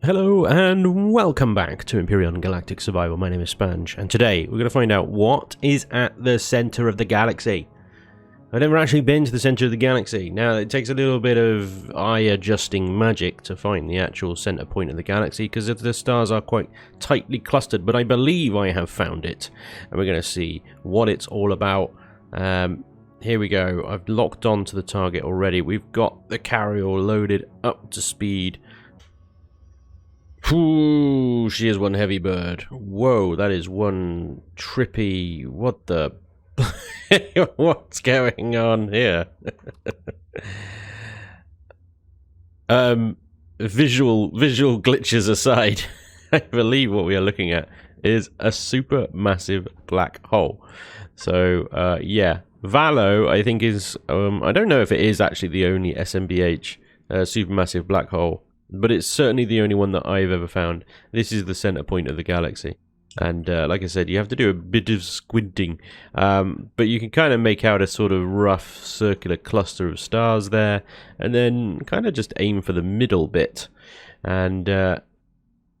Hello and welcome back to Empyrion Galactic Survival. My name is Spanj, and today we're going to find out what is at the center of the galaxy. I've never actually been to the center of the galaxy. Now, it takes a little bit of eye-adjusting magic to find the actual center point of the galaxy, because the stars are quite tightly clustered, but I believe I have found it, and we're going to see what it's all about. Here we go. I've locked on to the target already. We've got the carrier loaded up to speed. Ooh, she is one heavy bird. Whoa, that is one trippy... What the... What's going on here? Visual glitches aside, I believe what we are looking at is a super massive black hole. So, yeah. Valo, I think, is... I don't know if it is actually the only SMBH supermassive black hole, but it's certainly the only one that I've ever found. This is the center point of the galaxy. And like I said, you have to do a bit of squinting. But you can kind of make out a sort of rough circular cluster of stars there. And then kind of just aim for the middle bit. And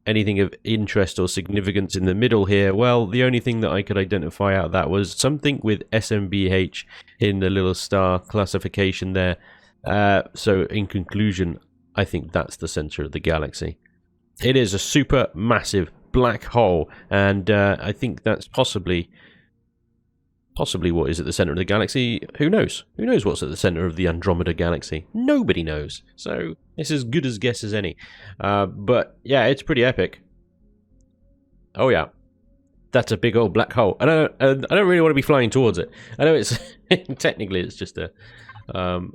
anything of interest or significance in the middle here, well, the only thing that I could identify out of that was something with SMBH in the little star classification there. So in conclusion, I think that's the center of the galaxy. It is a super massive black hole, and I think that's possibly what is at the center of the galaxy. Who knows? Who knows what's at the center of the Andromeda galaxy? Nobody knows. So it's as good as guess as any. But yeah, it's pretty epic. Oh yeah, that's a big old black hole. I don't really want to be flying towards it. I know it's technically it's just a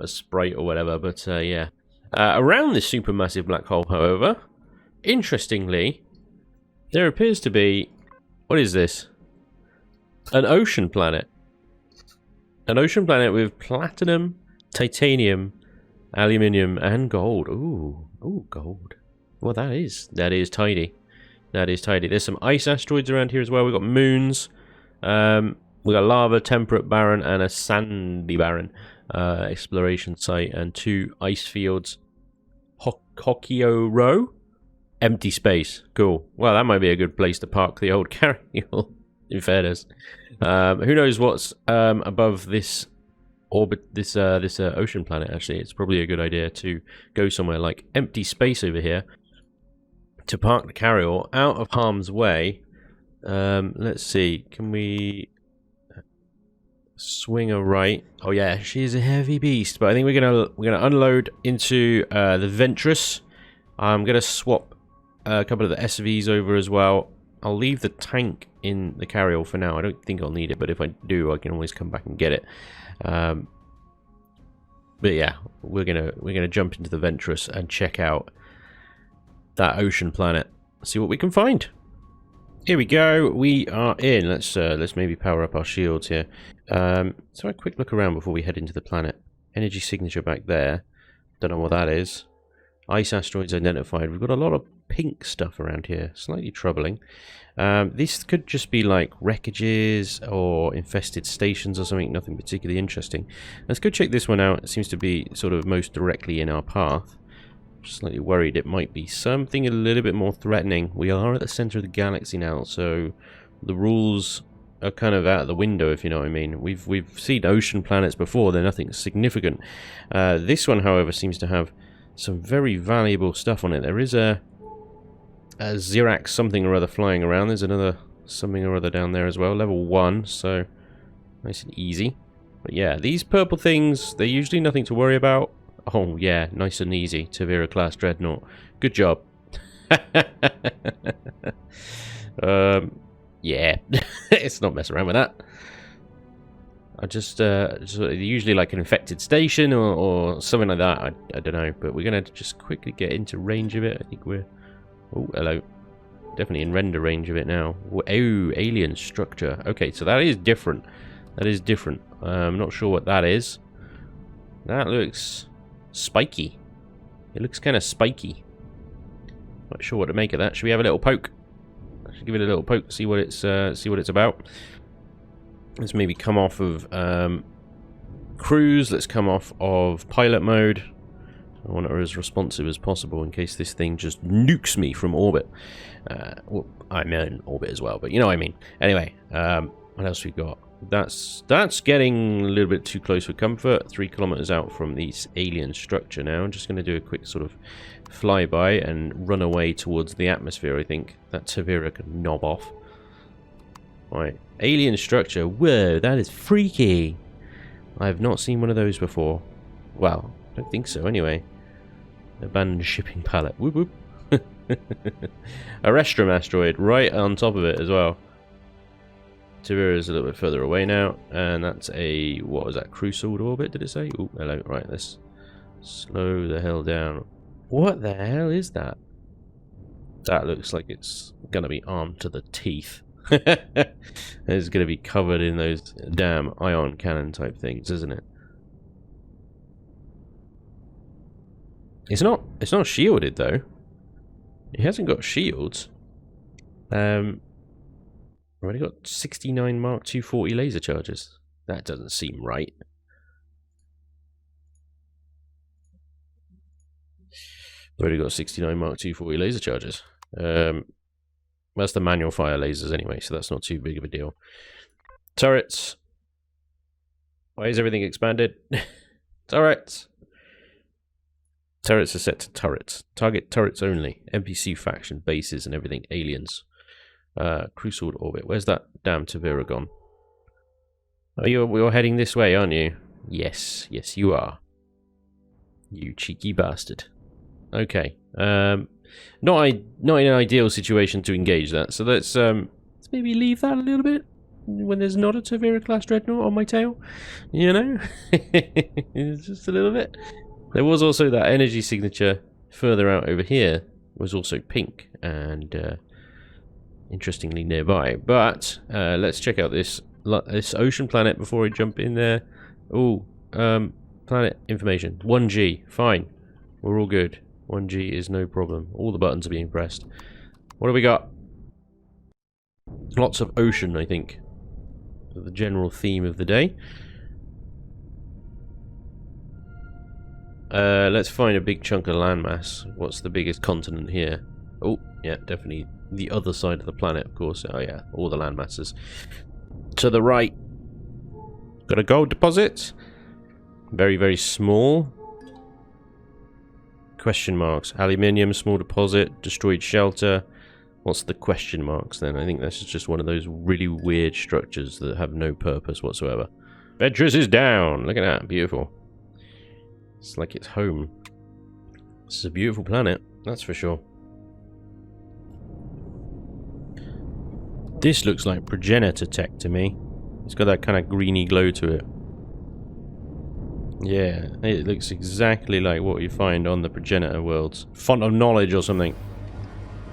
sprite or whatever, but yeah. Around this supermassive black hole, however, interestingly, there appears to be... What is this? An ocean planet. An ocean planet with platinum, titanium, aluminium, and gold. Ooh, gold. Well, that is tidy. That is tidy. There's some ice asteroids around here as well. We've got moons. We've got lava, temperate barren, and a sandy barren. Exploration site, and 2 ice fields. Hokkyo empty space. Cool. Well, that might be a good place to park the old carrier, in fairness. Who knows what's above this orbit, this ocean planet? Actually, it's probably a good idea to go somewhere like empty space over here to park the carrier out of harm's way. Let's see. Can we swing her right? Oh yeah, she's a heavy beast, but I think we're gonna unload into the Ventress. I'm gonna swap a couple of the SVs over as well. I'll leave the tank in the carrier for now. I don't think I'll need it, but if I do, I can always come back and get it. But yeah, we're gonna jump into the Ventress and check out that ocean planet. See what we can find. Here we go. We are in. Let's maybe power up our shields here. So a quick look around before we head into the planet. Energy signature back there. Don't know what that is. Ice asteroids identified. We've got a lot of pink stuff around here. Slightly troubling. This could just be like wreckages or infested stations or something. Nothing particularly interesting. Let's go check this one out. It seems to be sort of most directly in our path. Slightly worried it might be something a little bit more threatening. We are at the center of the galaxy now, so the rules are kind of out of the window, if you know what I mean. We've seen ocean planets before. They're nothing significant. This one, however, seems to have some very valuable stuff on it. There is a Xerax something or other flying around. There's another something or other down there as well. Level 1, so nice and easy. But yeah, these purple things, they're usually nothing to worry about. Oh yeah, nice and easy. Tavira class dreadnought. Good job. Yeah, it's not messing around with that. I just usually like an infected station or something like that. I don't know, but we're gonna just quickly get into range of it. I think we're... Oh, hello. Definitely in render range of it now. Oh, alien structure. Okay, so that is different. That is different. I'm not sure what that is. That looks spiky. It looks kind of spiky. Not sure what to make of that. Should we have a little poke? I should give it a little poke. See what it's about. Let's maybe come off of cruise. Let's come off of pilot mode. I want her as responsive as possible in case this thing just nukes me from orbit. Well, I'm in orbit as well, but you know what I mean. Anyway, what else we got? That's getting a little bit too close for comfort. 3 kilometers out from this alien structure now. I'm just going to do a quick sort of flyby and run away towards the atmosphere, I think. That Tavira can knob off. Right, alien structure. Whoa, that is freaky. I have not seen one of those before. Well, I don't think so anyway. Abandoned shipping pallet. Whoop whoop. A Restrum asteroid right on top of it as well. Tavira is a little bit further away now, and that's a, what was that, crucial orbit, did it say? Oh, hello, right, let's slow the hell down. What the hell is that? That looks like it's gonna be armed to the teeth. It's gonna be covered in those damn ion cannon type things, isn't it? It's not shielded though. It hasn't got shields. Already got 69 Mark 240 laser charges. That doesn't seem right. Already got 69 Mark 240 laser charges. That's the manual fire lasers anyway, so that's not too big of a deal. Turrets. Why is everything expanded? Turrets. Turrets are set to turrets. Target turrets only. NPC faction, bases and everything. Aliens. Crucial orbit. Where's that damn Tavira gone? Oh, you're heading this way, aren't you? Yes, yes you are. You cheeky bastard. Okay. Not in an ideal situation to engage that. So let's maybe leave that a little bit when there's not a Tavira class dreadnought on my tail. You know, just a little bit. There was also that energy signature further out over here. Was also pink and. Interestingly nearby, but let's check out this ocean planet before I jump in there. Oh, planet information 1G, fine, we're all good. 1G is no problem. All the buttons are being pressed. What do we got? Lots of ocean, I think. The general theme of the day. Let's find a big chunk of landmass. What's the biggest continent here? Oh, yeah, definitely the other side of the planet, of course. Oh, yeah, all the land masses. To the right. Got a gold deposit. Very, very small. Question marks. Aluminium, small deposit. Destroyed shelter. What's the question marks then? I think this is just one of those really weird structures that have no purpose whatsoever. Ventress is down. Look at that. Beautiful. It's like it's home. This is a beautiful planet. That's for sure. This looks like Progenitor tech to me. It's got that kind of greeny glow to it. Yeah, it looks exactly like what you find on the Progenitor worlds. Font of knowledge or something.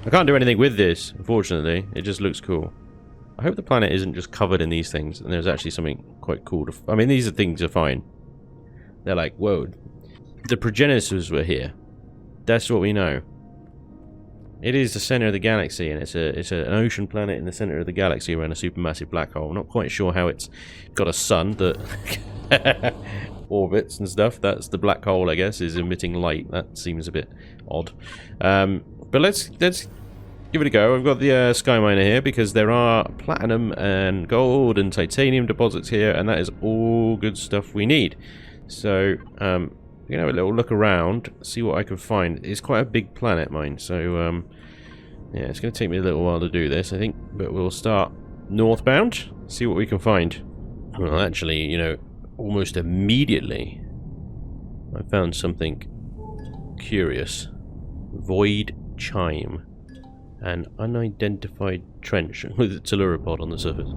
I can't do anything with this, unfortunately. It just looks cool. I hope the planet isn't just covered in these things and there's actually something quite cool to... I mean, these things are fine. They're like, whoa. The Progenitors were here. That's what we know. It is the center of the galaxy, and it's an ocean planet in the center of the galaxy around a supermassive black hole. I'm not quite sure how it's got a sun that orbits and stuff. That's the black hole, I guess, is emitting light. That seems a bit odd. But let's give it a go. I've got the Sky Miner here because there are platinum and gold and titanium deposits here, and that is all good stuff we need. So, I'm going to have a little look around, see what I can find. It's quite a big planet, mine, so, yeah, it's going to take me a little while to do this, I think, but we'll start northbound, see what we can find. Well, actually, you know, almost immediately, I found something curious. Void Chime. An unidentified trench with a telluripod on the surface.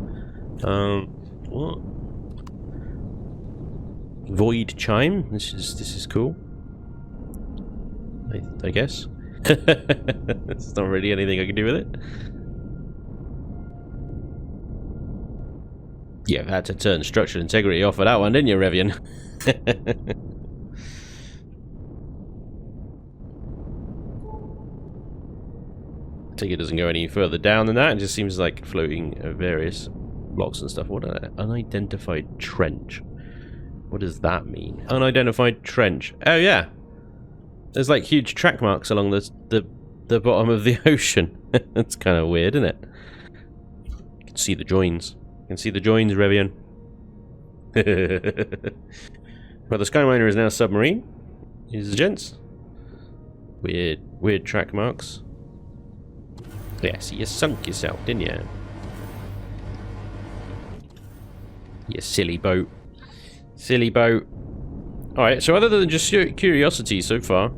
What? Void Chime. This is cool. I guess. There's not really anything I can do with it. Yeah, had to turn structural integrity off for that one, didn't you, Revian? I think it doesn't go any further down than that. It just seems like floating various blocks and stuff. What an unidentified trench. What does that mean? Unidentified trench. Oh, yeah. There's like huge track marks along the bottom of the ocean. That's kind of weird, isn't it? You can see the joins. You can see the joins, Revian. Well, the Skyminer is now a submarine. Is the gents. Weird track marks. Yeah, so you sunk yourself, didn't you? You silly boat. Silly boat. Alright, so other than just curiosity so far,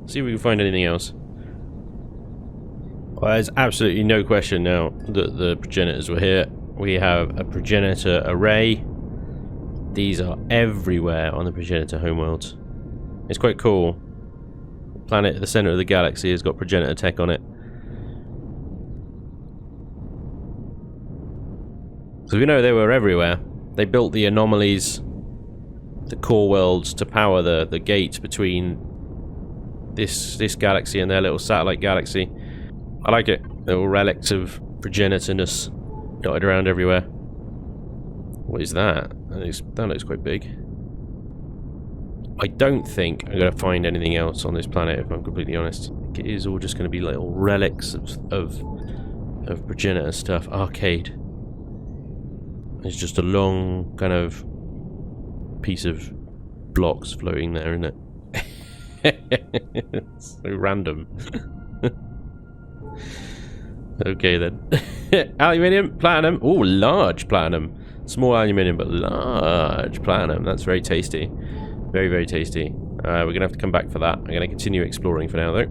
see if we can find anything else. Well, there's absolutely no question now that the progenitors were here. We have a progenitor array. These are everywhere on the progenitor homeworlds. It's quite cool. The planet at the center of the galaxy has got progenitor tech on it. So we know they were everywhere. They built the anomalies, the core worlds, to power the gate between this galaxy and their little satellite galaxy. I like it. Little relics of progenitorness dotted around everywhere. What is that? That looks quite big. I don't think I'm going to find anything else on this planet, if I'm completely honest. I think it is all just going to be little relics of progenitor stuff. Arcade. It's just a long kind of piece of blocks floating there, isn't it? It's so random. Okay then. Aluminium, platinum. Oh, large platinum. Small aluminium, but large platinum. That's very tasty. Very, very tasty. We're going to have to come back for that. I'm going to continue exploring for now, though.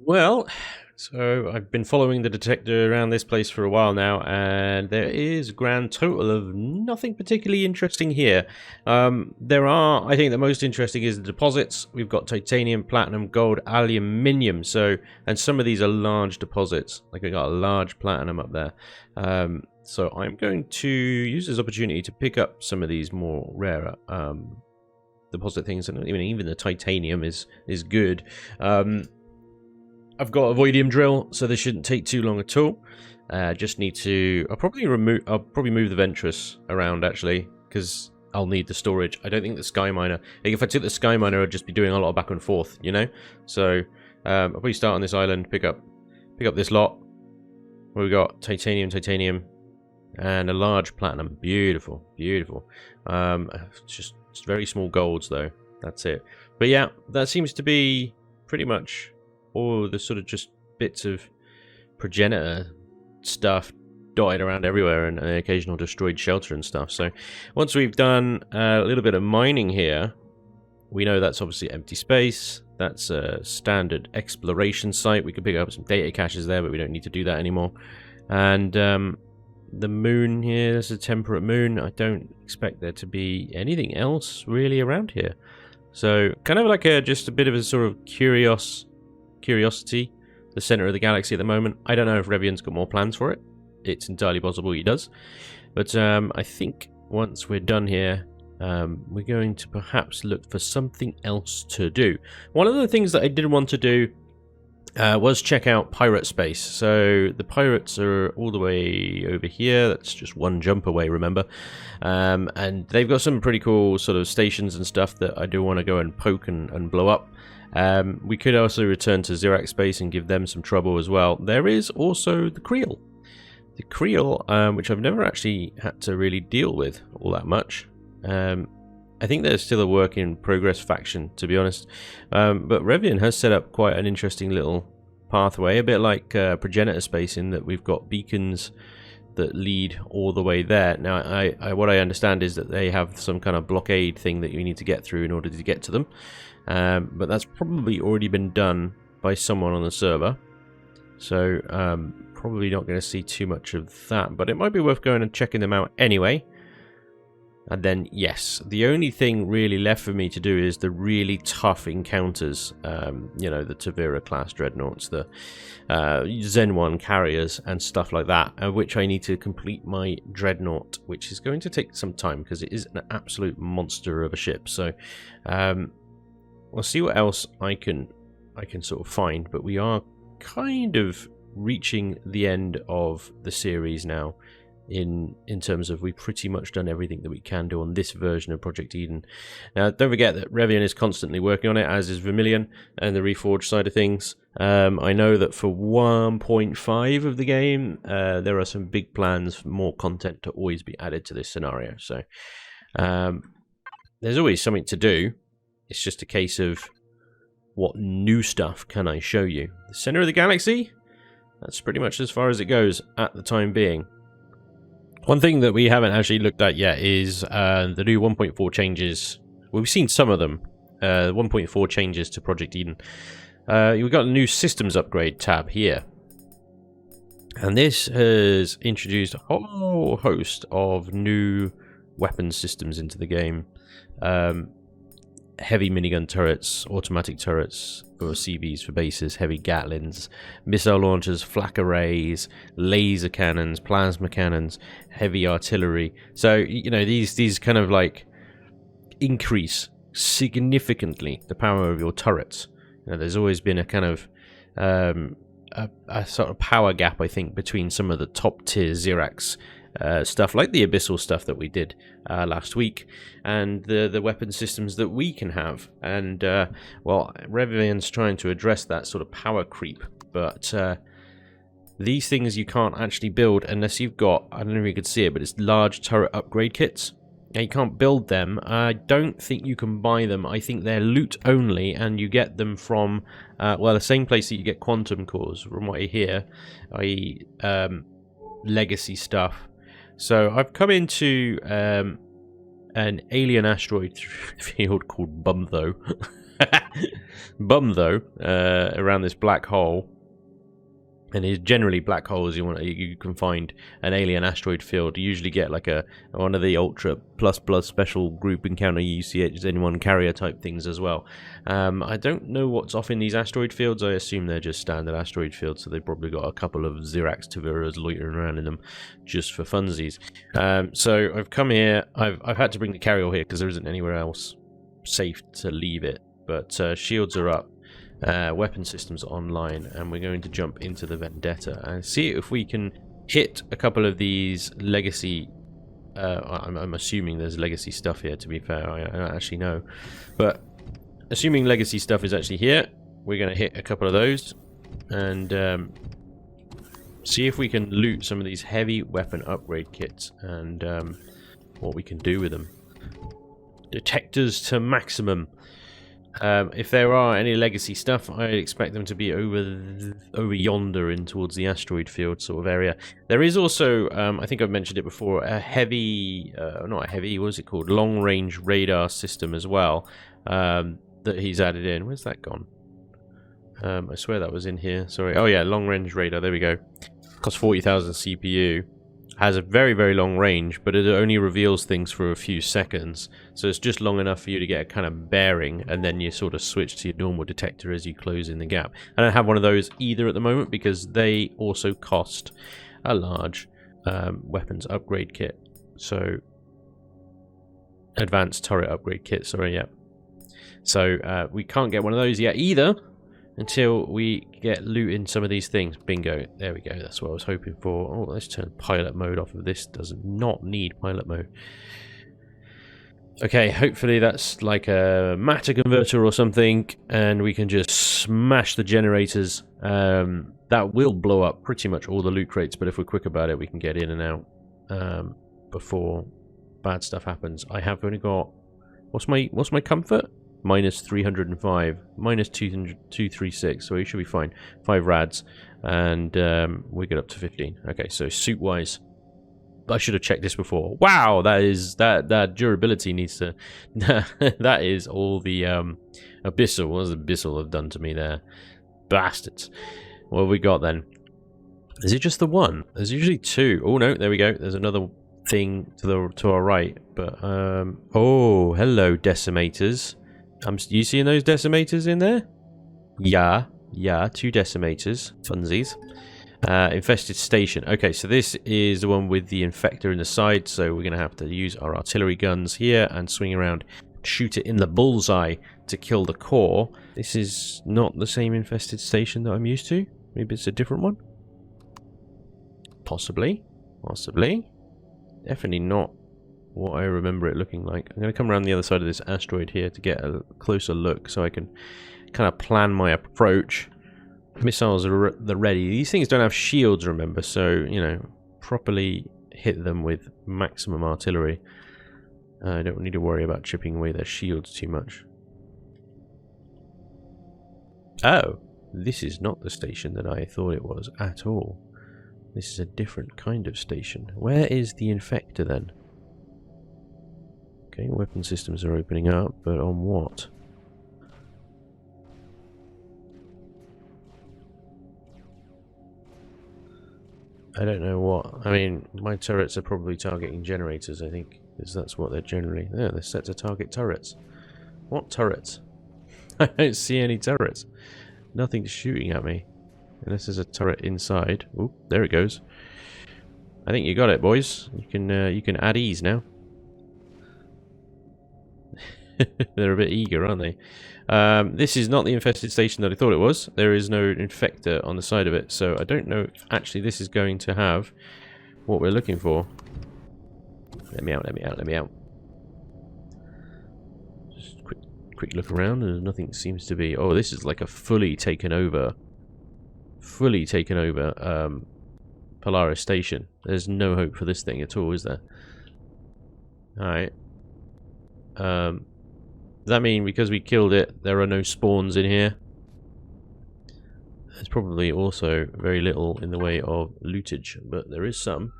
Well, so I've been following the detector around this place for a while now, and there is a grand total of nothing particularly interesting here. There are, I think the most interesting is the deposits. We've got titanium, platinum, gold, aluminium. So, and some of these are large deposits. Like I got a large platinum up there. So I'm going to use this opportunity to pick up some of these more rarer deposit things, and even the titanium is good. I've got a voidium drill, so this shouldn't take too long at all. Just need to. I'll probably move the Ventress around actually, because I'll need the storage. I don't think the Skyminer. Like if I took the Skyminer, I'd just be doing a lot of back and forth, you know. So I'll probably start on this island, pick up this lot. We've got titanium, and a large platinum. Beautiful, beautiful. Just very small golds though. That's it. But yeah, that seems to be pretty much all the sort of just bits of progenitor stuff dotted around everywhere, and an occasional destroyed shelter and stuff. So once we've done a little bit of mining here, we know that's obviously empty space. That's a standard exploration site. We could pick up some data caches there, but we don't need to do that anymore. And the moon here, there's a temperate moon. I don't expect there to be anything else really around here. So kind of like just a bit of a sort of curiosity, the center of the galaxy at the moment. I don't know if Revian's got more plans for it. It's entirely possible he does. But I think once we're done here, we're going to perhaps look for something else to do. One of the things that I did want to do was check out pirate space. So the pirates are all the way over here. That's just one jump away, remember. And they've got some pretty cool sort of stations and stuff that I do want to go and poke and blow up. We could also return to Zirac space and give them some trouble as well. There is also the Creel. The Creel, which I've never actually had to really deal with all that much. I think they're still a work in progress faction, to be honest. But Revian has set up quite an interesting little pathway, a bit like Progenitor space, in that we've got beacons that lead all the way there. Now, what I understand is that they have some kind of blockade thing that you need to get through in order to get to them. But that's probably already been done by someone on the server. So, probably not going to see too much of that. But it might be worth going and checking them out anyway. And then, yes, the only thing really left for me to do is the really tough encounters. You know, the Tavira class dreadnoughts, the Zen 1 carriers and stuff like that, which I need to complete my dreadnought, which is going to take some time because it is an absolute monster of a ship. So, we'll see what else I can sort of find. But we are kind of reaching the end of the series now. in terms of we've pretty much done everything that we can do on this version of Project Eden. Now, don't forget that Revian is constantly working on it, as is Vermilion and the Reforged side of things. I know that for 1.5 of the game, there are some big plans for more content to always be added to this scenario. So there's always something to do. It's just a case of what new stuff can I show you. The center of the galaxy? That's pretty much as far as it goes at the time being. One thing that we haven't actually looked at yet is the new 1.4 changes. Well, we've seen some of them. 1.4 changes to Project Eden. We've got a new systems upgrade tab here. And this has introduced a whole host of new weapon systems into the game. Heavy minigun turrets, automatic turrets for CVs for bases, heavy Gatlins, missile launchers, flak arrays, laser cannons, plasma cannons, heavy artillery. So, you know, these kind of like increase significantly the power of your turrets. You know, there's always been a kind of a sort of power gap, I think, between some of the top tier Xerax stuff, like the Abyssal stuff that we did last week, and the weapon systems that we can have. And, well, Revian's trying to address that sort of power creep, but these things you can't actually build unless you've got, I don't know if you could see it, but it's large turret upgrade kits. Now, you can't build them. I don't think you can buy them. I think they're loot only, and you get them from, well, the same place that you get quantum cores, from what I hear, i.e. legacy stuff. So I've come into an alien asteroid field called Bumtho. Bumtho, around this black hole. And it's generally black holes. You can find an alien asteroid field. You usually get like one of the Ultra plus special group encounter UCH anyone carrier type things as well. I don't know what's off in these asteroid fields. I assume they're just standard asteroid fields, so they've probably got a couple of Xerax Taviras loitering around in them just for funsies. So I've come here. I've had to bring the carrier here because there isn't anywhere else safe to leave it. But shields are up. Weapon systems online, and we're going to jump into the Vendetta and see if we can hit a couple of these legacy. I'm assuming there's legacy stuff here, to be fair. I don't actually know, but assuming legacy stuff is actually here, we're going to hit a couple of those and see if we can loot some of these heavy weapon upgrade kits and what we can do with them. Detectors to maximum. If there are any legacy stuff, I expect them to be over yonder in towards the asteroid field sort of area. There is also, I think I've mentioned it before, a heavy, not a heavy, what is it called? Long-range radar system as well that he's added in. Where's that gone? I swear that was in here. Sorry. Oh yeah, long-range radar. There we go. Costs 40,000 CPU. Has a very, very long range, but it only reveals things for a few seconds. So it's just long enough for you to get a kind of bearing, and then you sort of switch to your normal detector as you close in the gap. I don't have one of those either at the moment because they also cost a large weapons upgrade kit. So advanced turret upgrade kit, sorry, yeah. So we can't get one of those yet either until we get loot in some of these things. Bingo. There we go. That's what I was hoping for. Oh, let's turn pilot mode off of this. Does not need pilot mode. Okay, hopefully that's like a matter converter or something, and we can just smash the generators. That will blow up pretty much all the loot crates, but if we're quick about it, we can get in and out before bad stuff happens. I have only got... What's my comfort? Minus 305, minus 236, so we should be fine. 5 rads, and we get up to 15. Okay, so suit wise, I should have checked this before. Wow, that durability needs to. That is all the Abyssal. What does Abyssal have done to me there? Bastards. What have we got then? Is it just the one? There's usually 2. Oh no, there we go. There's another thing to our right. But oh, hello, Decimators. You seeing those Decimators in there? Yeah, 2 Decimators, funsies. Infested station. Okay, so this is the one with the infector in the side, so we're going to have to use our artillery guns here and swing around, shoot it in the bullseye to kill the core. This is not the same infested station that I'm used to. Maybe it's a different one? Possibly. Definitely not what I remember it looking like. I'm going to come around the other side of this asteroid here to get a closer look so I can kind of plan my approach. Missiles are ready. These things don't have shields, remember, so, you know, properly hit them with maximum artillery. I don't need to worry about chipping away their shields too much. Oh, this is not the station that I thought it was at all. This is a different kind of station. Where is the infector then? Okay, weapon systems are opening up, but on what? I don't know what. I mean, my turrets are probably targeting generators, I think, because that's what they're generally... Yeah, they're set to target turrets. What turrets? I don't see any turrets. Nothing's shooting at me. Unless there's a turret inside. Oh, there it goes. I think you got it, boys. You can add ease now. They're a bit eager, aren't they? This is not the infested station that I thought it was. There is no infector on the side of it, so I don't know if actually this is going to have what we're looking for. Let me out, let me out, let me out. Just quick look around, and nothing seems to be... Oh, this is like a fully taken over Polaris station. There's no hope for this thing at all, is there? Alright. Does that mean because we killed it, there are no spawns in here? There's probably also very little in the way of lootage, but there is some.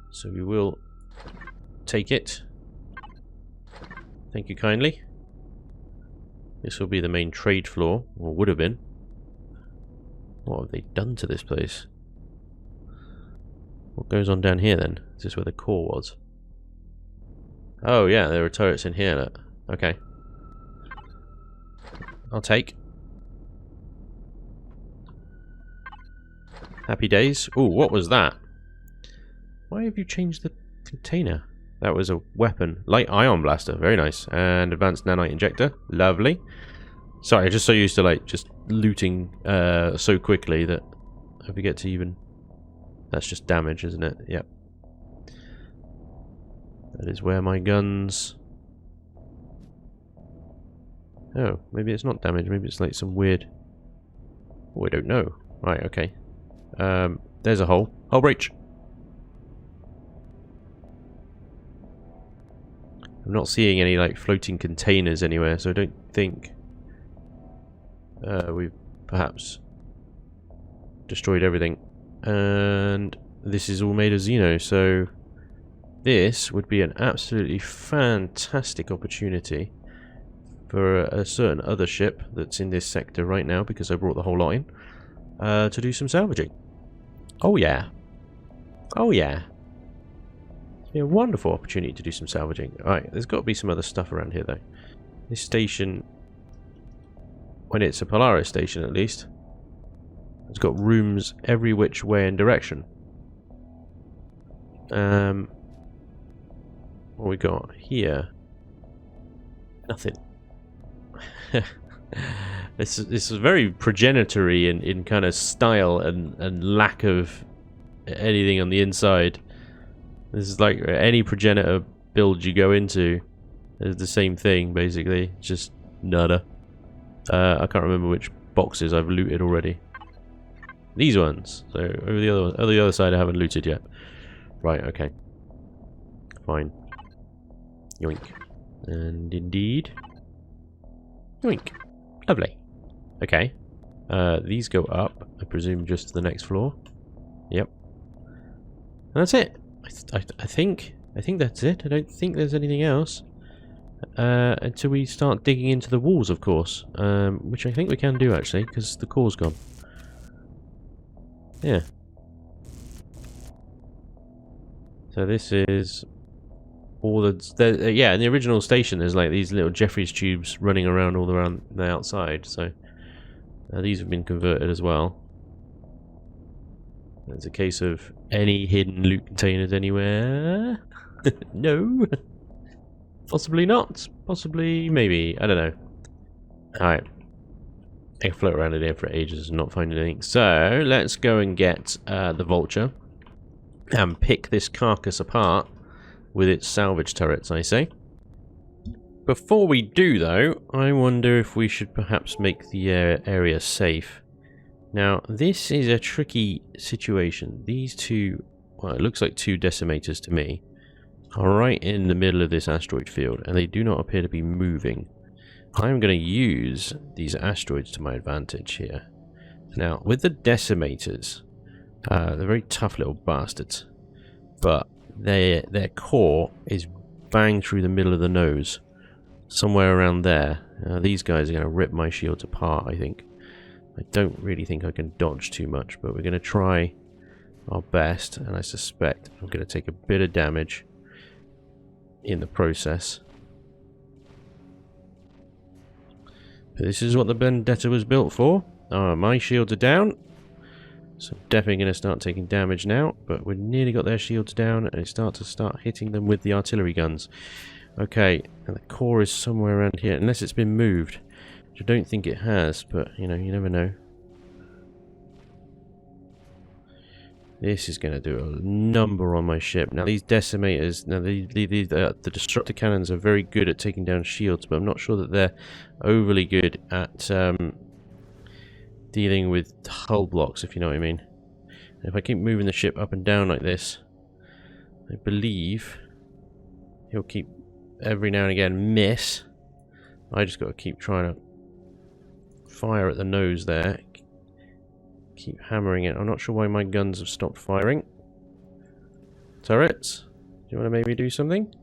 So we will take it. Thank you kindly. This will be the main trade floor, or would have been. What have they done to this place? What goes on down here then? Is this where the core was? Oh yeah, there are turrets in here. Look. Okay. I'll take. Happy days. Ooh, what was that? Why have you changed the container? That was a weapon. Light ion blaster. Very nice. And advanced nanite injector. Lovely. Sorry, I'm just so used to like just looting so quickly that I forget to even... That's just damage, isn't it? Yep. That is where my guns... Oh, maybe it's not damage. Maybe it's like some weird... Oh, I don't know. Right, okay. There's a hole. Hole breach! I'm not seeing any like floating containers anywhere, so I don't think we've perhaps destroyed everything. And this is all made of Xeno, so this would be an absolutely fantastic opportunity for a certain other ship that's in this sector right now, because I brought the whole lot in, to do some salvaging. Oh yeah. Oh yeah. It's been a wonderful opportunity to do some salvaging. Alright, there's got to be some other stuff around here though. This station, when it's a Polaris station at least, it's got rooms every which way and direction. What we got here? Nothing. This is very progenitory in kind of style and lack of anything on the inside. This is like any progenitor build you go into, it's the same thing basically, just nada. I can't remember which boxes I've looted already. These ones. So over the other side I haven't looted yet. Right, okay. Fine. Yoink. And indeed. Yoink. Lovely. Okay. These go up, I presume, just to the next floor. Yep. And that's it. I think that's it. I don't think there's anything else. Until we start digging into the walls, of course. Which I think we can do, actually, because the core's gone. Yeah. So this is all the yeah, in the original station there's like these little Jeffries tubes running around all around the outside, so these have been converted as well. It's a case of any hidden loot containers anywhere. No. Possibly not. Possibly maybe. I don't know. Alright. I can float around in here for ages and not find anything. So let's go and get the vulture. and pick this carcass apart with its salvage turrets, I say. Before we do, though, I wonder if we should perhaps make the area safe. Now, this is a tricky situation. These two, well, it looks like two decimators to me, are right in the middle of this asteroid field, and they do not appear to be moving. I'm going to use these asteroids to my advantage here. Now, with the decimators, they're very tough little bastards, but their core is bang through the middle of the nose, somewhere around there. These guys are going to rip my shields apart, I think. I don't really think I can dodge too much, but we're going to try our best, and I suspect I'm going to take a bit of damage in the process. But this is what the Vendetta was built for. My shields are down, so I'm definitely going to start taking damage now, but we've nearly got their shields down, and it's start hitting them with the artillery guns. Okay, and the core is somewhere around here, unless it's been moved. I don't think it has, but you know, you never know. This is going to do a number on my ship. Now these decimators, now the destructor cannons are very good at taking down shields, but I'm not sure that they're overly good at dealing with hull blocks, if you know what I mean. And if I keep moving the ship up and down like this, I believe he'll keep every now and again miss. I just got to keep trying to fire at the nose there. Keep hammering it. I'm not sure why my guns have stopped firing. Turrets, do you want to maybe do something?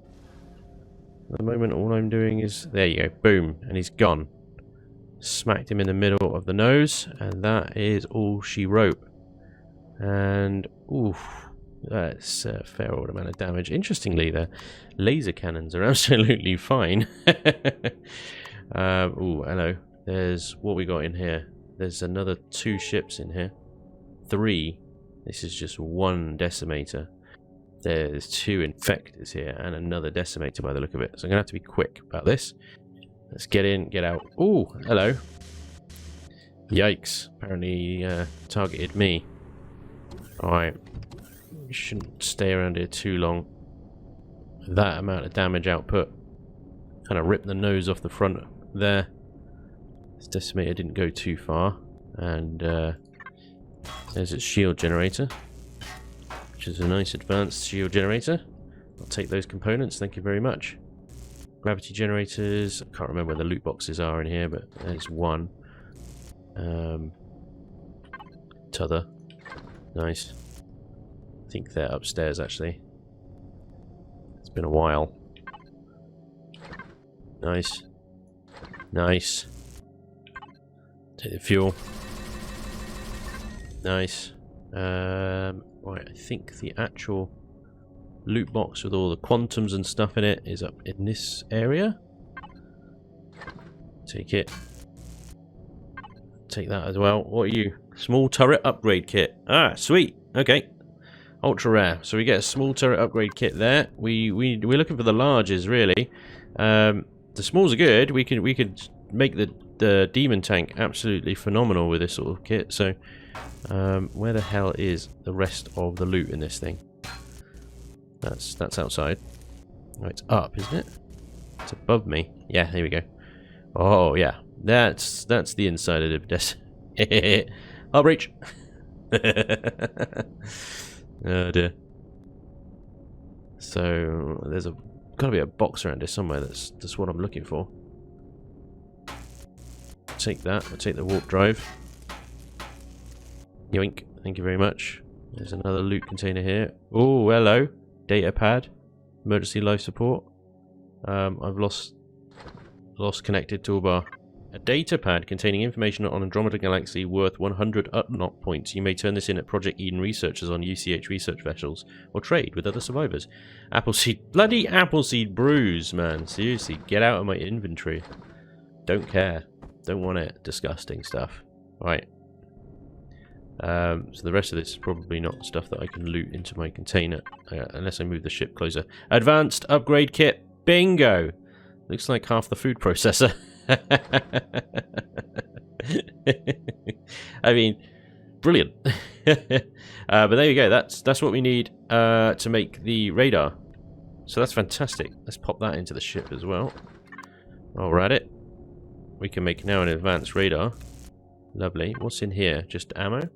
At the moment all I'm doing is... There you go. Boom. And he's gone. Smacked him in the middle of the nose. And that is all she wrote. And... oof. That's a fair old amount of damage. Interestingly, the laser cannons are absolutely fine. Ooh, hello. There's what we got in here. There's another 2 ships in here. 3. This is just 1 decimator. There's 2 infectors here and another decimator by the look of it. So I'm going to have to be quick about this. Let's get in, get out. Ooh, hello. Yikes. Apparently targeted me. Alright. We shouldn't stay around here too long. That amount of damage output. Kind of ripped the nose off the front there. This decimator didn't go too far, and there's its shield generator, which is a nice advanced shield generator. I'll take those components, thank you very much. Gravity generators, I can't remember where the loot boxes are in here, but there's one. T'other, nice. I think they're upstairs actually. It's been a while. Nice. Nice. Take the fuel. Nice. Right, I think the actual loot box with all the quantums and stuff in it is up in this area. Take it. Take that as well. What are you? Small turret upgrade kit. Ah, sweet. Okay. Ultra rare. So we get a small turret upgrade kit there. We're looking for the larges really. The smalls are good. We could make the demon tank absolutely phenomenal with this sort of kit. So where the hell is the rest of the loot in this thing? That's outside. Oh, it's up, isn't it? It's above me. Yeah, here we go. Oh yeah, that's the inside of the I'll breach. Oh dear. So there's gotta be a box around here somewhere. That's what I'm looking for. Take that. I'll take the warp drive. Yoink. Thank you very much. There's another loot container here. Oh, hello. Data pad. Emergency life support. I've lost connected toolbar. A data pad containing information on Andromeda Galaxy worth 100 UPNOT points. You may turn this in at Project Eden researchers on UCH research vessels, or trade with other survivors. Appleseed, bloody Appleseed brews, man. Seriously, get out of my inventory. Don't care. Don't want it. Disgusting stuff. Right. So the rest of this is probably not stuff that I can loot into my container, unless I move the ship closer. Advanced upgrade kit. Bingo! Looks like half the food processor. I mean, brilliant. But there you go. That's what we need to make the radar. So that's fantastic. Let's pop that into the ship as well. While we're at it, we can make now an advanced radar. Lovely. What's in here? Just ammo?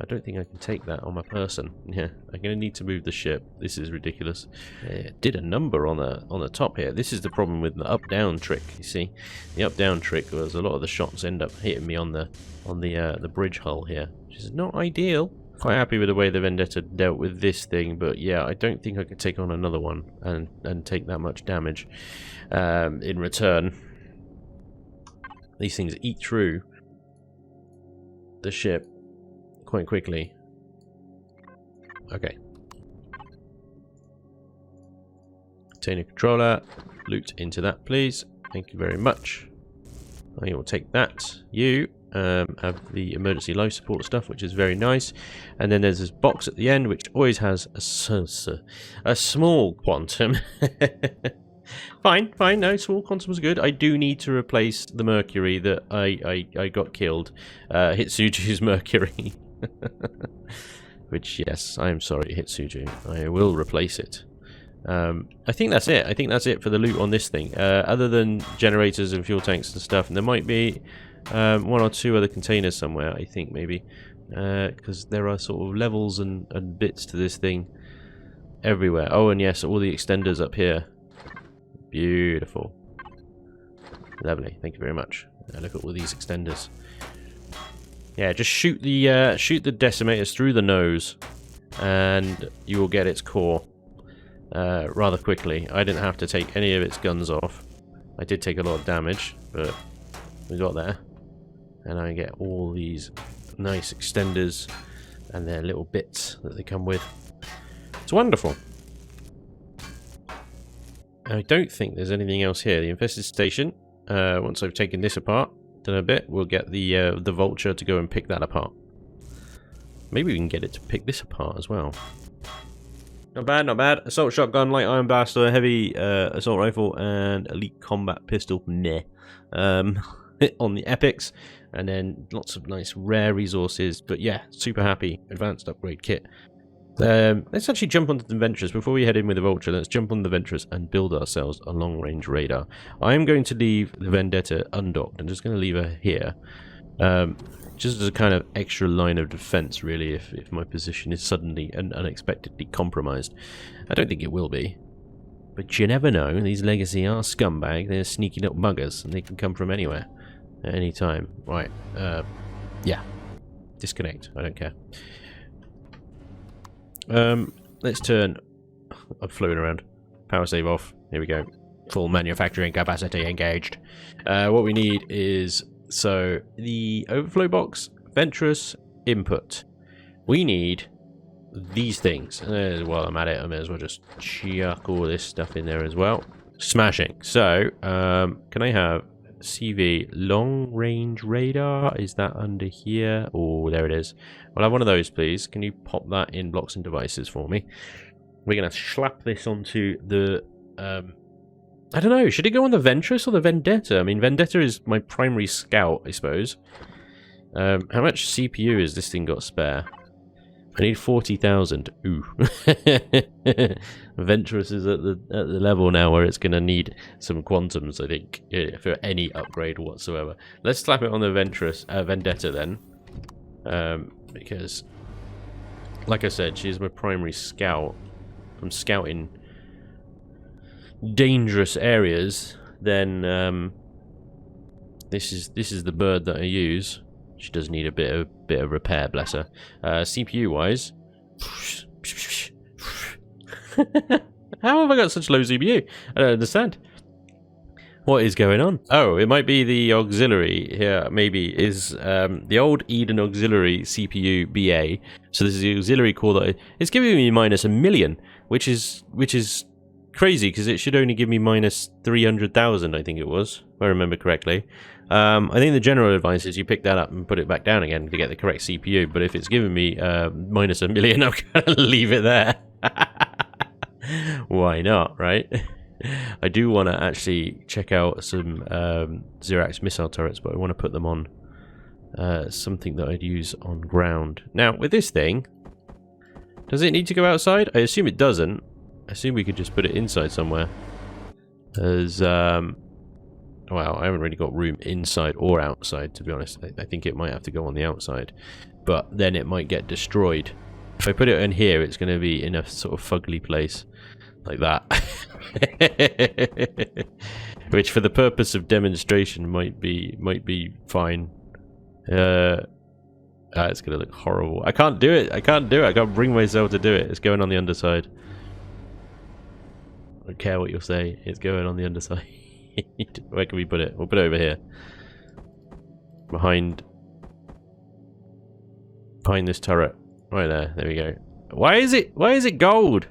I don't think I can take that on my person. Yeah, I'm going to need to move the ship. This is ridiculous. It did a number on the top here. This is the problem with the up-down trick, you see. The up-down trick was a lot of the shots end up hitting me on the bridge hull here, which is not ideal. Quite happy with the way the Vendetta dealt with this thing, but yeah, I don't think I could take on another one and take that much damage in return. These things eat through the ship quite quickly. Okay. Container controller, loot into that, please. Thank you very much. I will take that. You have the emergency life support stuff, which is very nice. And then there's this box at the end, which always has a small quantum. Fine, no, small quantum was good. I do need to replace the mercury that I got killed. Hitsuju's mercury. Which, yes, I am sorry, Hitsuju. I will replace it. I think that's it. I think that's it for the loot on this thing. Other than generators and fuel tanks and stuff, and there might be one or two other containers somewhere, I think, maybe. Because there are sort of levels and bits to this thing everywhere. Oh, and yes, all the extenders up here. Beautiful. Lovely. Thank you very much. Look at all these extenders. Yeah, just shoot the decimators through the nose, and you will get its core rather quickly. I didn't have to take any of its guns off. I did take a lot of damage, but we got there. And I get all these nice extenders and their little bits that they come with. It's wonderful. I don't think there's anything else here. The infested station, once I've taken this apart, in a bit, we'll get the vulture to go and pick that apart. Maybe we can get it to pick this apart as well. Not bad, not bad. Assault shotgun, light iron blaster, heavy assault rifle, and elite combat pistol. Nah. On the epics, and then lots of nice rare resources. But yeah, super happy. Advanced upgrade kit. Let's actually jump onto the Ventress. Before we head in with the Vulture, let's jump on the Ventress and build ourselves a long-range radar. I am going to leave the Vendetta undocked. I'm just going to leave her here. Just as a kind of extra line of defense, really, if my position is suddenly and unexpectedly compromised. I don't think it will be. But you never know. These Legacy are scumbag. They're sneaky little muggers, and they can come from anywhere at any time. Right. Yeah. Disconnect. I don't care. Let's turn. I'm floating around. Power save off. Here we go. Full manufacturing capacity engaged. What we need is, so the overflow box, Ventress, input. We need these things. While I'm at it, I may as well just chuck all this stuff in there as well. Smashing. So, can I have CV long range radar? Is that under here? Oh, there it is. Well, I have one of those, please. Can you pop that in blocks and devices for me? We're going to slap this onto the I don't know, should it go on the Ventress or the Vendetta? I mean, Vendetta is my primary scout, I suppose. How much CPU has this thing got spare? I need 40,000. Ooh. Ventress is at the level now where it's going to need some quantums, I think, for any upgrade whatsoever. Let's slap it on the Vendetta then. Because, like I said, she's my primary scout. From scouting dangerous areas, then this is the bird that I use. She does need a bit of repair, bless her. CPU wise, how have I got such low CPU? I don't understand. What is going on? Oh, it might be the auxiliary here. Maybe is the old Eden auxiliary CPU BA. So this is the auxiliary core that it's giving me minus 1 million, which is crazy because it should only give me minus 300,000. I think it was, if I remember correctly. I think the general advice is you pick that up and put it back down again to get the correct CPU. But if it's giving me minus 1 million, I'm gonna leave it there. Why not, right? I do want to actually check out some Zirax missile turrets, but I want to put them on something that I'd use on ground. Now, with this thing, does it need to go outside? I assume it doesn't. I assume we could just put it inside somewhere. As, well, I haven't really got room inside or outside, to be honest. I think it might have to go on the outside. But then it might get destroyed. If I put it in here, it's going to be in a sort of fugly place. Like that. Which, for the purpose of demonstration, might be fine. It's going to look horrible. I can't do it. I can't bring myself to do it. It's going on the underside. I don't care what you'll say. It's going on the underside. Where can we put it? We'll put it over here. Behind this turret. Right there. There we go. Why is it gold?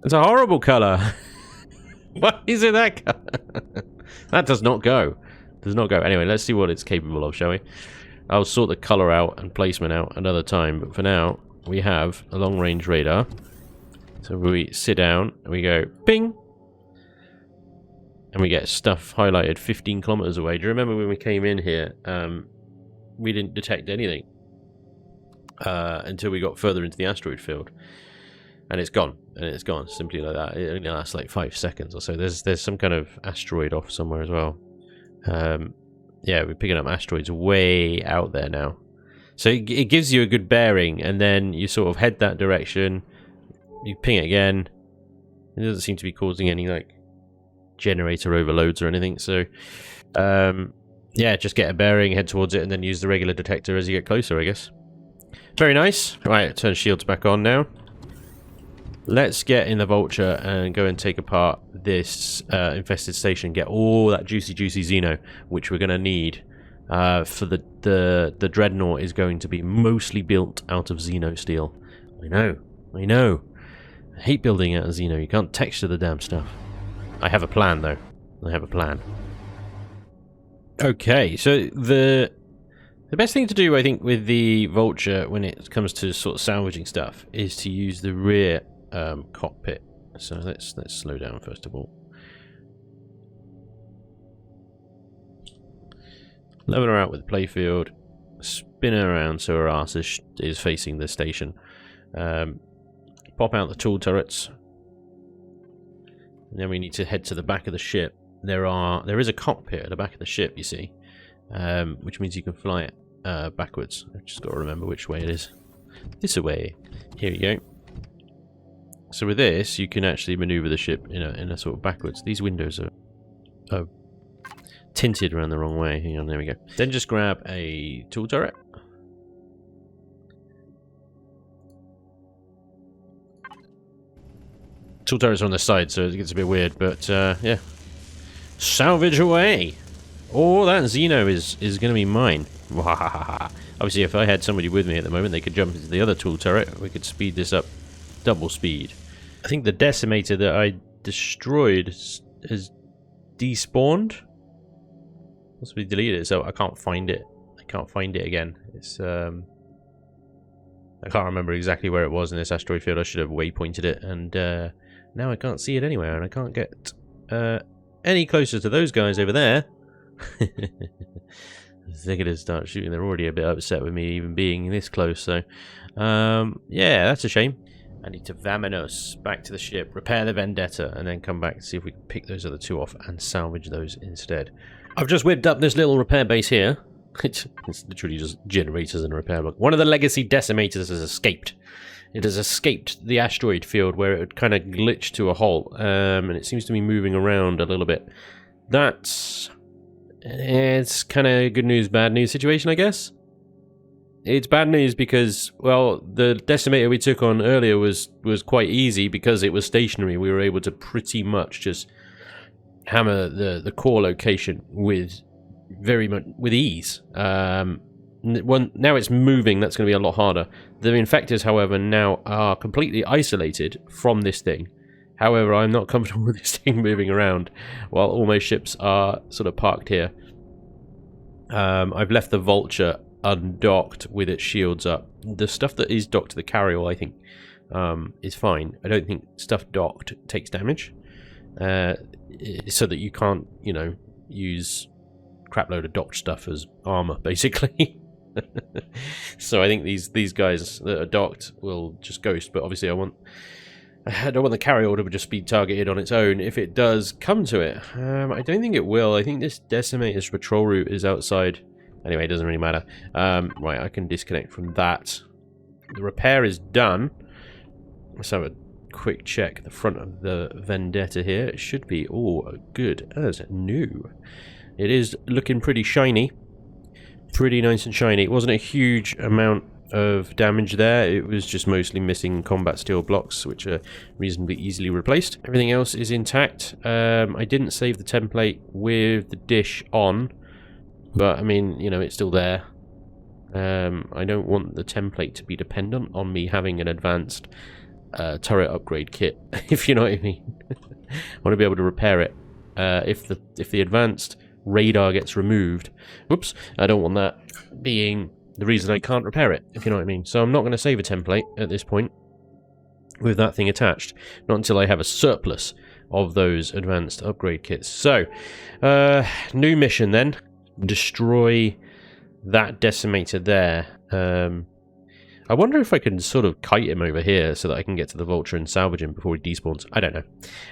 It's a horrible colour. Why is it that colour? That does not go. Does not go. Anyway, let's see what it's capable of, shall we? I'll sort the colour out and placement out another time, but for now, we have a long-range radar. So we sit down, and we go, ping! And we get stuff highlighted 15 kilometers away. Do you remember when we came in here, we didn't detect anything until we got further into the asteroid field. And it's gone. And it's gone, simply like that. It only lasts like 5 seconds or so. There's some kind of asteroid off somewhere as well. Yeah, we're picking up asteroids way out there now. So it gives you a good bearing, and then you sort of head that direction. You ping it again. It doesn't seem to be causing any, like, generator overloads or anything. So, yeah, just get a bearing, head towards it, and then use the regular detector as you get closer, I guess. Very nice. Right, turn shields back on now. Let's get in the Vulture and go and take apart this infested station. Get all that juicy Xeno, which we're going to need for the Dreadnought is going to be mostly built out of Xeno steel. I know. I hate building out of Xeno. You can't texture the damn stuff. I have a plan, though. I have a plan. Okay, so the best thing to do, I think, with the Vulture when it comes to sort of salvaging stuff is to use the rear cockpit. So let's slow down first of all. Level her out with the playfield. Spin her around so her arse is facing the station. Pop out the tool turrets. And then we need to head to the back of the ship. There is a cockpit at the back of the ship, you see, which means you can fly it backwards. I've just got to remember which way it is. This way. Here we go. So with this, you can actually maneuver the ship in a sort of backwards. These windows are tinted around the wrong way. Hang on, there we go. Then just grab a tool turret. Tool turrets are on the side, so it gets a bit weird, but yeah. Salvage away! Oh, that Xeno is going to be mine. Obviously, if I had somebody with me at the moment, they could jump into the other tool turret. We could speed this up double speed. I think the Decimator that I destroyed has despawned. Possibly deleted it, so I can't find it. I can't find it again. It's I can't remember exactly where it was in this asteroid field. I should have waypointed it, and now I can't see it anywhere, and I can't get any closer to those guys over there. They're going to start shooting. They're already a bit upset with me even being this close, so yeah, that's a shame. I need to vamonos back to the ship, repair the Vendetta, and then come back and see if we can pick those other two off and salvage those instead. I've just whipped up this little repair base here. It's literally just generators and a repair block. One of the legacy Decimators has escaped. It has escaped the asteroid field where it would kind of glitch to a halt, and it seems to be moving around a little bit. It's kind of good news, bad news situation, I guess. It's bad news because, well, the Decimator we took on earlier was quite easy because it was stationary. We were able to pretty much just hammer the core location with ease. Now it's moving. That's going to be a lot harder. The Infectors, however, now are completely isolated from this thing. However, I'm not comfortable with this thing moving around while all my ships are sort of parked here. I've left the Vulture undocked with its shields up. The stuff that is docked to the carrier, I think, is fine. I don't think stuff docked takes damage, so that you can't, you know, use crap load of docked stuff as armor, basically. So I think these guys that are docked will just ghost, but obviously I don't want the carry order to just be targeted on its own if it does come to it. I don't think it will. I think this Decimator's patrol route is outside. Anyway, it doesn't really matter. Right, I can disconnect from that. The repair is done. Let's have a quick check the front of the Vendetta here. It should be all good as new. It is looking pretty shiny. Pretty nice and shiny. It wasn't a huge amount of damage there. It was just mostly missing combat steel blocks, which are reasonably easily replaced. Everything else is intact. I didn't save the template with the dish on, but I mean, you know, it's still there. I don't want the template to be dependent on me having an advanced turret upgrade kit, if you know what I mean. I want to be able to repair it if the advanced radar gets removed. Whoops, I don't want that being the reason I can't repair it, if you know what I mean. So I'm not going to save a template at this point with that thing attached, not until I have a surplus of those advanced upgrade kits. So, new mission then. Destroy that Decimator there. I wonder if I can sort of kite him over here so that I can get to the Vulture and salvage him before he despawns. I don't know.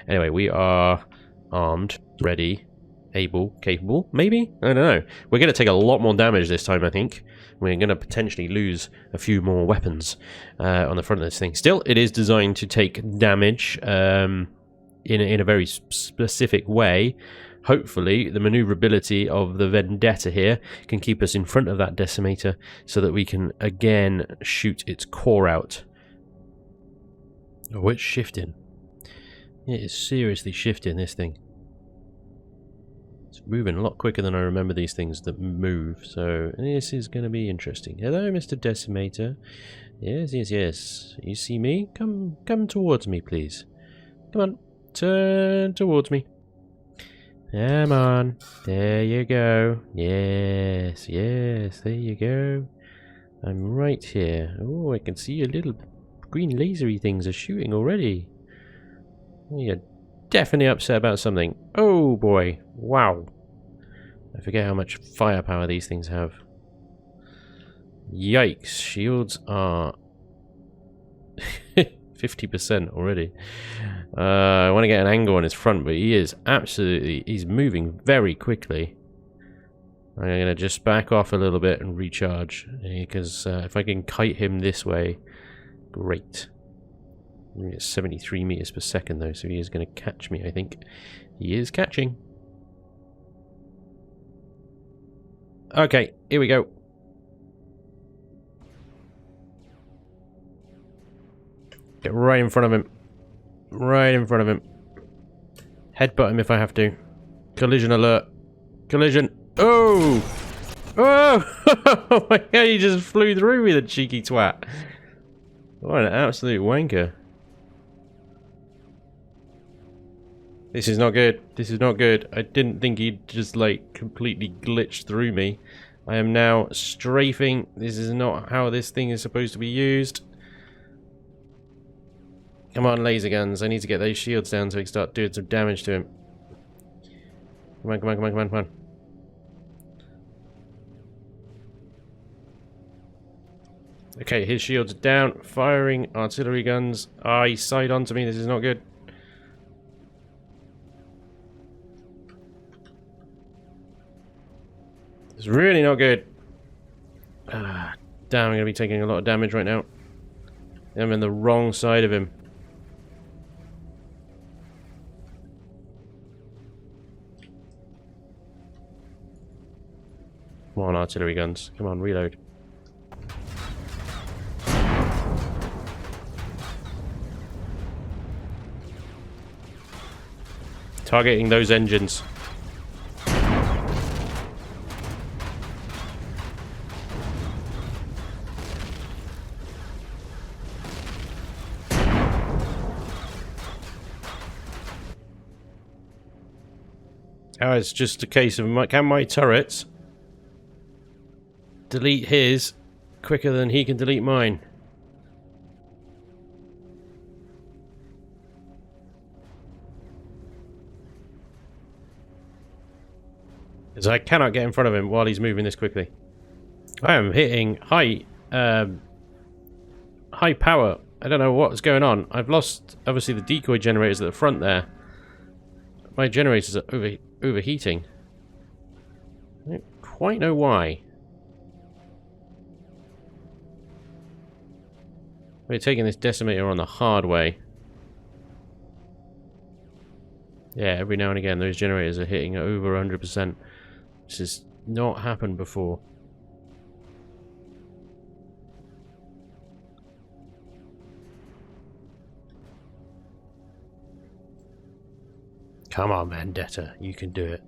Anyway, we are armed, ready, able, capable, maybe? I don't know. We're going to take a lot more damage this time, I think. We're going to potentially lose a few more weapons on the front of this thing. Still, it is designed to take damage in a very specific way. Hopefully, the maneuverability of the Vendetta here can keep us in front of that Decimator so that we can, again, shoot its core out. Oh, it's shifting. It is seriously shifting, this thing. It's moving a lot quicker than I remember these things that move, so this is going to be interesting. Hello, Mr. Decimator. Yes, yes, yes. You see me? Come towards me, please. Come on, turn towards me. Come on. There you go. Yes, yes, there you go. I'm right here. Oh, I can see your little green lasery things are shooting already. You're definitely upset about something. Oh boy. Wow. I forget how much firepower these things have. Yikes. Shields are 50% already. I want to get an angle on his front, but he is absolutely... he's moving very quickly. I'm going to just back off a little bit and recharge, because if I can kite him this way, great. It's 73 meters per second though, so he is going to catch me, I think. He is catching. Okay, here we go. Get right in front of him. Right in front of him. Headbutt him if I have to. Collision alert. Collision. Oh! Oh! Oh my god, he just flew through me, the cheeky twat. What an absolute wanker. This is not good. This is not good. I didn't think he'd just, like, completely glitch through me. I am now strafing. This is not how this thing is supposed to be used. Come on, laser guns. I need to get those shields down so we can start doing some damage to him. Come on, come on, come on, come on, come on. Okay, his shields are down. Firing artillery guns. Ah, he sighted onto me. This is not good. It's really not good. Ah, damn, I'm going to be taking a lot of damage right now. I'm in the wrong side of him. Come on, artillery guns. Come on, reload. Targeting those engines. Oh, it's just a case of can my turrets delete his quicker than he can delete mine? Because I cannot get in front of him while he's moving this quickly. I am hitting high power. I don't know what's going on. I've lost, obviously, the decoy generators at the front there. My generators are overheating. I don't quite know why. We're taking this Decimator on the hard way. Yeah, every now and again those generators are hitting over 100%. This has not happened before. Come on, Vendetta, you can do it.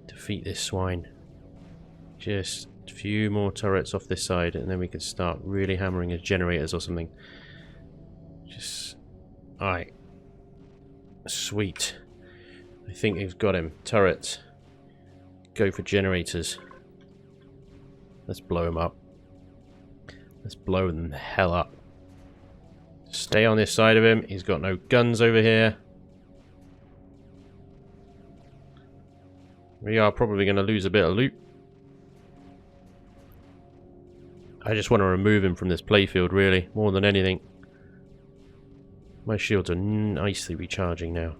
Defeat this swine. Just a few more turrets off this side, and then we can start really hammering his generators or something. Just... Alright. Sweet. I think they've got him. Turrets. Go for generators. Let's blow him up. Let's blow them the hell up. Stay on this side of him. He's got no guns over here. We are probably going to lose a bit of loot. I just want to remove him from this playfield, really, more than anything. My shields are nicely recharging now.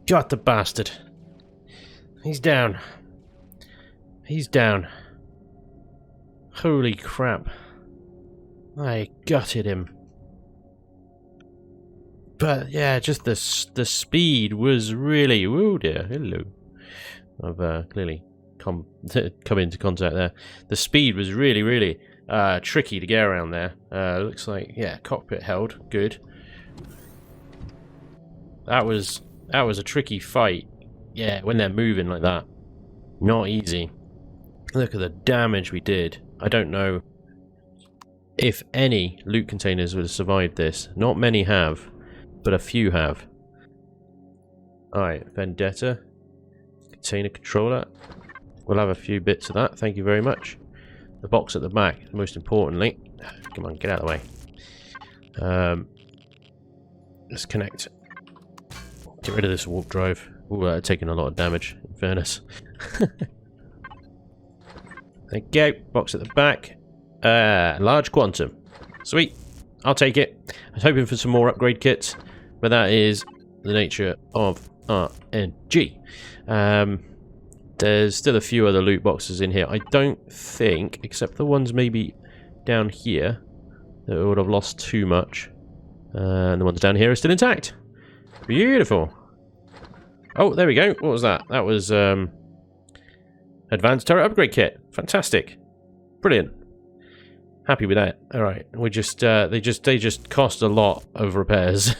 Got the bastard. He's down. He's down. Holy crap. I gutted him. But yeah, just the speed was really... Oh dear, hello. I've clearly come into contact there. The speed was really tricky to get around there. Looks like, yeah, cockpit held. Good. That was a tricky fight. Yeah, when they're moving like that. Not easy. Look at the damage we did. I don't know if any loot containers would have survived this. Not many have, but a few have. Alright, Vendetta. Container controller. We'll have a few bits of that, thank you very much. The box at the back, most importantly. Come on, get out of the way. Let's connect. Get rid of this warp drive. Ooh, taking a lot of damage, in fairness. There you go. Box at the back. Large quantum. Sweet. I'll take it. I was hoping for some more upgrade kits, but that is the nature of RNG. There's still a few other loot boxes in here. I don't think, except the ones maybe down here, that would have lost too much. And the ones down here are still intact. Beautiful. Oh, there we go. What was that? That was advanced turret upgrade kit. Fantastic. Brilliant. Happy with that. All right. We just they just cost a lot of repairs,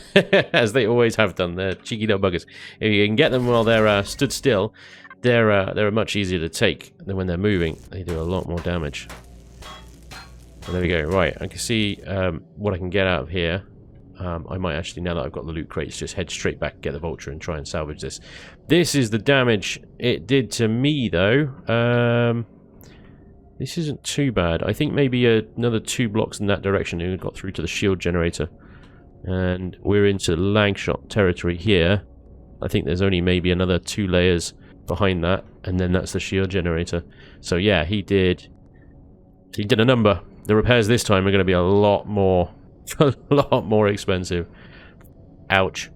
as they always have done. They're cheeky little buggers. If you can get them while they're stood still, they're much easier to take than when they're moving. They do a lot more damage. And there we go. Right. I can see what I can get out of here. I might actually, now that I've got the loot crates, just head straight back, get the vulture, and try and salvage this. This is the damage it did to me, though. This isn't too bad. I think maybe another 2 blocks in that direction, and we got through to the shield generator. And we're into Langshot territory here. I think there's only maybe another 2 layers behind that, and then that's the shield generator. So yeah, he did a number. The repairs this time are going to be a lot more expensive. Ouch.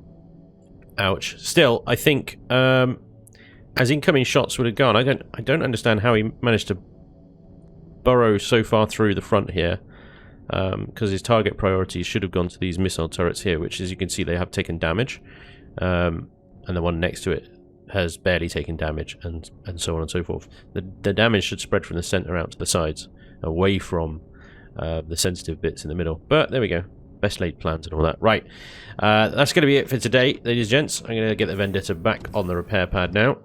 Ouch. Still, I think as incoming shots would have gone, I don't understand how he managed to burrow so far through the front here, because his target priorities should have gone to these missile turrets here, which, as you can see, they have taken damage, and the one next to it has barely taken damage, and so on and so forth. The damage should spread from the center out to the sides, away from the sensitive bits in the middle. But there we go. Best laid plans and all that. Right. That's going to be it for today, ladies and gents. I'm going to get the Vendetta back on the repair pad now.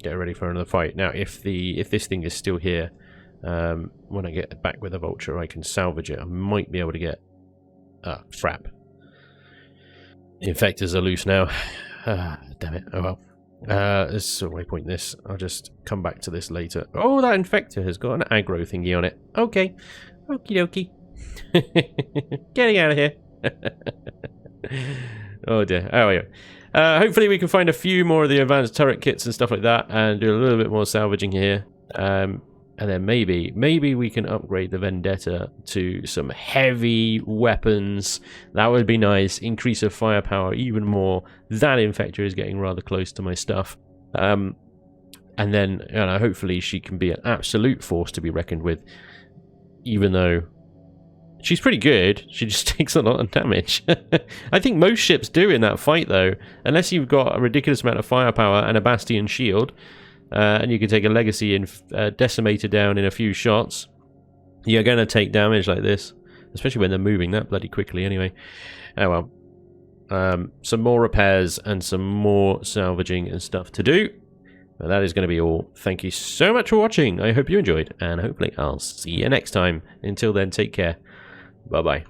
Get ready for another fight. Now, if this thing is still here, when I get back with the vulture, I can salvage it. I might be able to get... frap. The infectors are loose now. Damn it. Oh well. This is a waypoint this. I'll just come back to this later. Oh, that infector has got an aggro thingy on it. Okay. Okie dokie. Getting out of here. Oh dear. Oh, anyway. Hopefully we can find a few more of the advanced turret kits and stuff like that and do a little bit more salvaging here. And then maybe we can upgrade the Vendetta to some heavy weapons. That would be nice. Increase of firepower even more. That infector is getting rather close to my stuff. And then hopefully she can be an absolute force to be reckoned with. Even though she's pretty good, she just takes a lot of damage. I think most ships do in that fight though. Unless you've got a ridiculous amount of firepower and a Bastion shield. And you can take a Legacy and Decimator down in a few shots. You're going to take damage like this. Especially when they're moving that bloody quickly anyway. Oh well. Some more repairs and some more salvaging and stuff to do. But that is going to be all. Thank you so much for watching. I hope you enjoyed. And hopefully I'll see you next time. Until then, take care. Bye-bye.